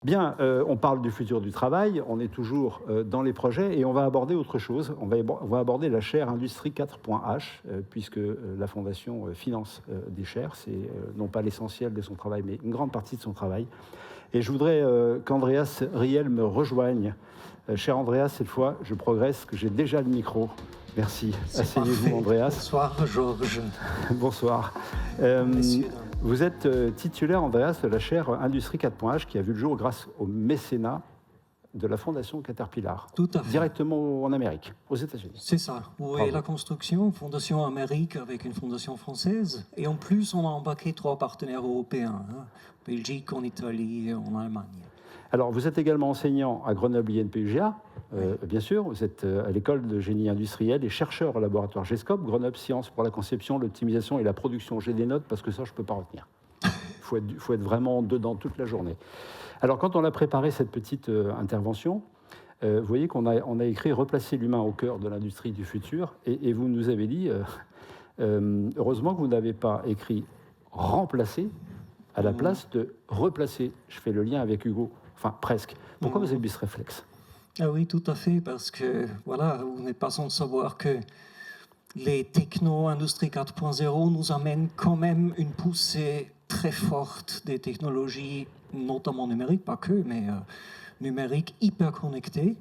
Bien, on parle du futur du travail, on est toujours dans les projets et on va aborder autre chose. On va aborder la chaire Industrie 4.H, puisque la Fondation finance des chaires. C'est non pas l'essentiel de son travail, mais une grande partie de son travail. Et je voudrais qu'Andreas Riel me rejoigne. Cher Andreas, cette fois, je progresse, que j'ai déjà le micro. Merci. Asseyez-vous, Andreas. Bonsoir, Georges. Bonsoir. Messieurs, Vous êtes titulaire, Andreas, de la chaire Industrie 4.H qui a vu le jour grâce au mécénat de la Fondation Caterpillar. Tout à fait. Directement en Amérique, aux États-Unis. C'est ça. Vous voyez la construction, Fondation Amérique avec une fondation française. Et en plus, on a embarqué 3 partenaires européens, hein, Belgique, en Italie, en Allemagne. Alors, vous êtes également enseignant à Grenoble INP-UGA, bien sûr. Vous êtes à l'école de génie industriel et chercheur au laboratoire GESCOP, Grenoble Sciences pour la conception, l'optimisation et la production. J'ai des notes parce que ça, je ne peux pas retenir. Il faut être vraiment dedans toute la journée. Alors, quand on a préparé cette petite intervention, vous voyez qu'on a écrit « Replacer l'humain au cœur de l'industrie du futur » et vous nous avez dit, heureusement que vous n'avez pas écrit « remplacer » à la place de « replacer ». Je fais le lien avec Hugo. Enfin, presque. Pourquoi vous avez eu ce réflexe? Ah oui, tout à fait, parce que, voilà, vous n'êtes pas sans savoir que les techno-industrie 4.0 nous amènent quand même une poussée très forte des technologies, notamment numériques, pas que, mais numériques hyper connectées,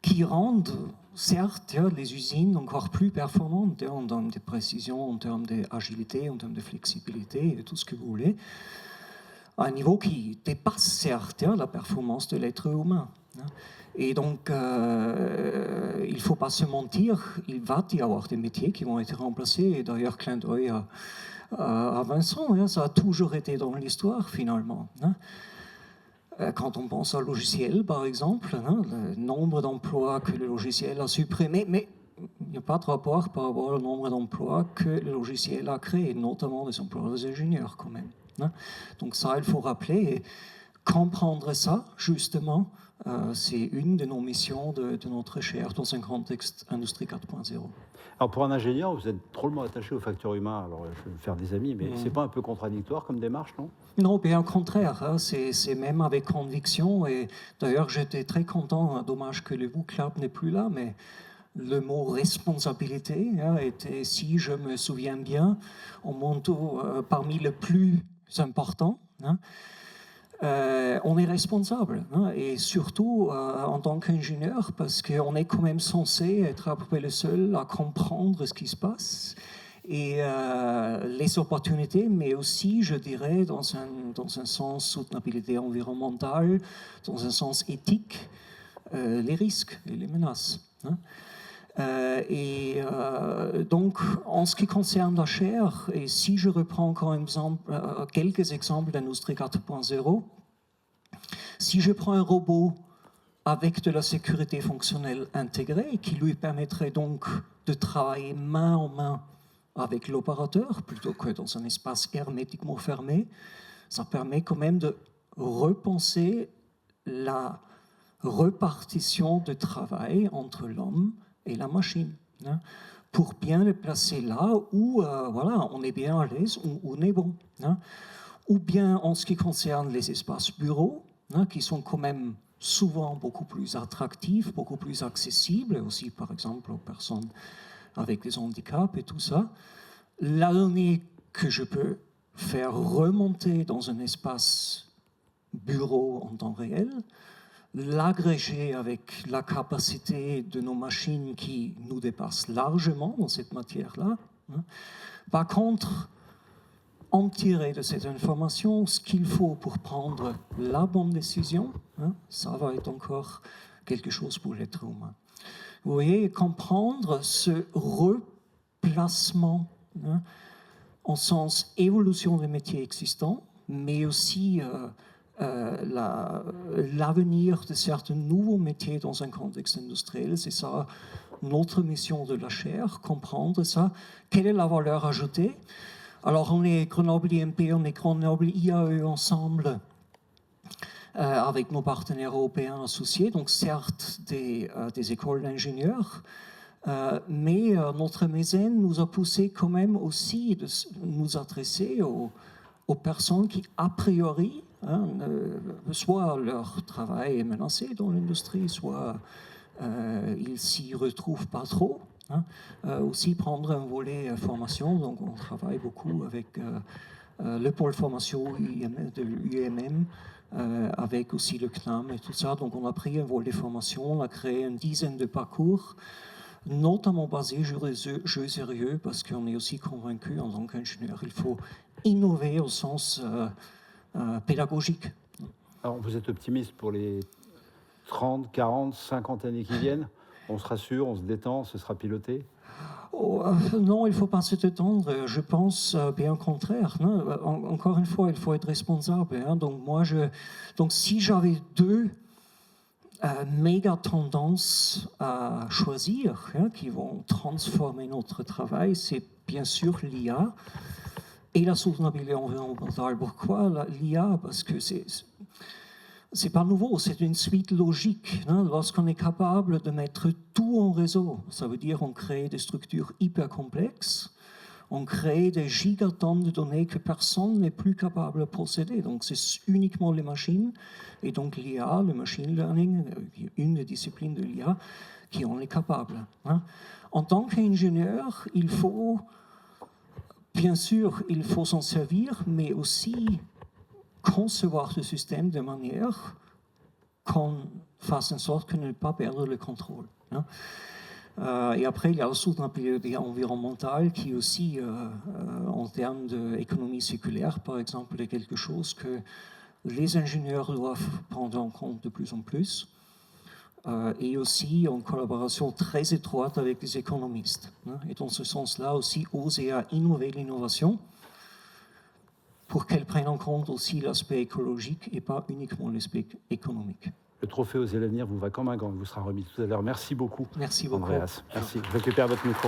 qui rendent, certes, les usines encore plus performantes en termes de précision, en termes d'agilité, en termes de flexibilité, et tout ce que vous voulez, à un niveau qui dépasse certes la performance de l'être humain. Et donc, il ne faut pas se mentir, il va y avoir des métiers qui vont être remplacés. Et d'ailleurs, clin d'œil à Vincent, hein, ça a toujours été dans l'histoire finalement. Hein. Quand on pense au logiciel, par exemple, hein, le nombre d'emplois que le logiciel a supprimés, mais il n'y a pas de rapport par rapport au nombre d'emplois que le logiciel a créé, notamment des emplois des ingénieurs quand même. Hein. Donc ça, il faut rappeler et comprendre ça, justement, c'est une de nos missions de notre chaire dans un contexte Industrie 4.0. Alors pour un ingénieur, vous êtes drôlement attaché au facteur humain. Alors je vais me faire des amis, mais c'est pas un peu contradictoire comme démarche, non? Non, bien au contraire, hein, c'est même avec conviction. Et d'ailleurs, j'étais très content, dommage que le book club n'est plus là, mais le mot responsabilité hein, était, si je me souviens bien, en manteau parmi les plus importants. Hein. On est responsable, hein, et surtout en tant qu'ingénieur, parce qu'on est quand même censé être à peu près le seul à comprendre ce qui se passe et les opportunités, mais aussi, je dirais, dans un sens soutenabilité environnementale, dans un sens éthique, les risques et les menaces. Hein. Donc, en ce qui concerne la chaire, et si je reprends encore quelques exemples d'industrie 4.0, si je prends un robot avec de la sécurité fonctionnelle intégrée, qui lui permettrait donc de travailler main en main avec l'opérateur, plutôt que dans un espace hermétiquement fermé, ça permet quand même de repenser la répartition de travail entre l'homme et la machine, hein, pour bien le placer là où voilà, on est bien à l'aise, où on est bon. Hein. Ou bien en ce qui concerne les espaces bureaux, hein, qui sont quand même souvent beaucoup plus attractifs, beaucoup plus accessibles, aussi par exemple aux personnes avec des handicaps et tout ça. La donnée que je peux faire remonter dans un espace bureau en temps réel, l'agréger avec la capacité de nos machines qui nous dépassent largement dans cette matière-là. Hein. Par contre, en tirer de cette information ce qu'il faut pour prendre la bonne décision, hein, ça va être encore quelque chose pour l'être humain. Vous voyez, comprendre ce replacement hein, en sens évolution des métiers existants, mais aussi l'avenir de certains nouveaux métiers dans un contexte industriel. C'est ça notre mission de la chaire, comprendre ça. Quelle est la valeur ajoutée? Alors on est Grenoble IMP, on est Grenoble IAE ensemble avec nos partenaires européens associés, donc certes des écoles d'ingénieurs, mais notre mécène nous a poussé quand même aussi de nous adresser aux personnes qui, a priori, hein, soit leur travail est menacé dans l'industrie, soit ils s'y retrouvent pas trop. Hein. Aussi prendre un volet formation, donc on travaille beaucoup avec le pôle formation de l'UMM, avec aussi le CNAM et tout ça. Donc on a pris un volet formation, on a créé une dizaine de parcours, notamment basés sur les jeux sérieux, parce qu'on est aussi convaincu en tant qu'ingénieur, il faut innover au sens pédagogique. Alors, vous êtes optimiste pour les 30, 40, 50 années qui viennent? On se rassure, on se détend, ce sera piloté? Non, il ne faut pas se détendre. Je pense bien au contraire. Non, encore une fois, il faut être responsable. Hein. Donc, si j'avais deux méga tendances à choisir, hein, qui vont transformer notre travail, c'est bien sûr l'IA et la soutenabilité environnementale. Pourquoi l'IA? Parce que c'est pas nouveau, c'est une suite logique. Hein. Lorsqu'on est capable de mettre tout en réseau, ça veut dire on crée des structures hyper complexes, on crée des gigatonnes de données que personne n'est plus capable de posséder. Donc c'est uniquement les machines, et donc l'IA, le machine learning, une des disciplines de l'IA, qui en est capable. Hein. En tant qu'ingénieur, il faut, bien sûr, il faut s'en servir, mais aussi concevoir ce système de manière qu'on fasse en sorte qu'on ne pas perdre le contrôle. Hein. Et après, il y a la soutenabilité environnementale qui aussi, en termes d'économie circulaire, par exemple, est quelque chose que les ingénieurs doivent prendre en compte de plus en plus. Et aussi en collaboration très étroite avec les économistes. Hein. Et dans ce sens-là aussi, oser à innover l'innovation, pour qu'elle prenne en compte aussi l'aspect écologique et pas uniquement l'aspect économique. Le trophée Oser l'avenir vous va comme un gant, il vous sera remis tout à l'heure. Merci beaucoup. Merci beaucoup. Andreas. Merci. Je récupère votre micro.